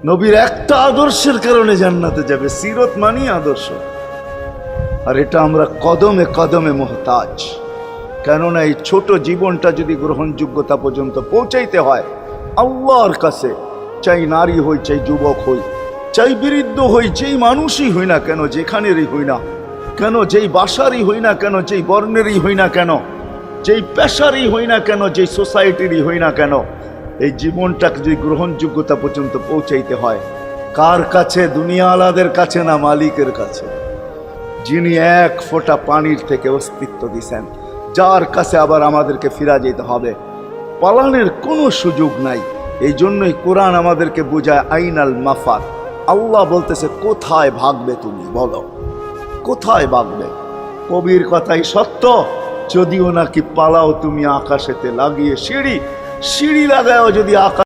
নবীর একটা আদর্শের কারণে জান্নাতে যাবে। সিরত মানি আদর্শ। আর এটা আমরা কদমে কদমে মুহতাজ। কেননা এই ছোট জীবনটা যদি গ্রহণযোগ্যতা পর্যন্ত পৌঁছাইতে হয় আল্লাহর কাছে, চাই নারী হই, চাই যুবক হই, চাই বৃদ্ধ হই, যেই মানুষই হই না কেন, যেখানেরই হই না কেন, যেই বাসারই হই না কেন, যেই বর্ণেরই হই না কেন, যেই পেশারই হই না কেন, যেই সোসাইটিরই হই না কেন, এই জীবনটাকে যদি গ্রহণযোগ্যতা পর্যন্ত পৌঁছাইতে হয় কার কাছে? দুনিয়া আলাদের কাছে না, মালিকের কাছে, যিনি এক ফোঁটা পানির থেকে অস্তিত্ব দিছেন, যার কাছে আবার আমাদেরকে ফিরা যেতে হবে। পালানের কোনো সুযোগ নাই। এই জন্যই কোরআন আমাদেরকে বোঝায় আইনাল মাফার। আল্লাহ বলতেছে কোথায় ভাগবে তুমি, বলো কোথায় ভাগবে? কবির কথাই সত্য, যদিও নাকি পালাও তুমি আকাশেতে লাগিয়ে সিঁড়ি, সিঁড়ি লাগাও যদি আকাশ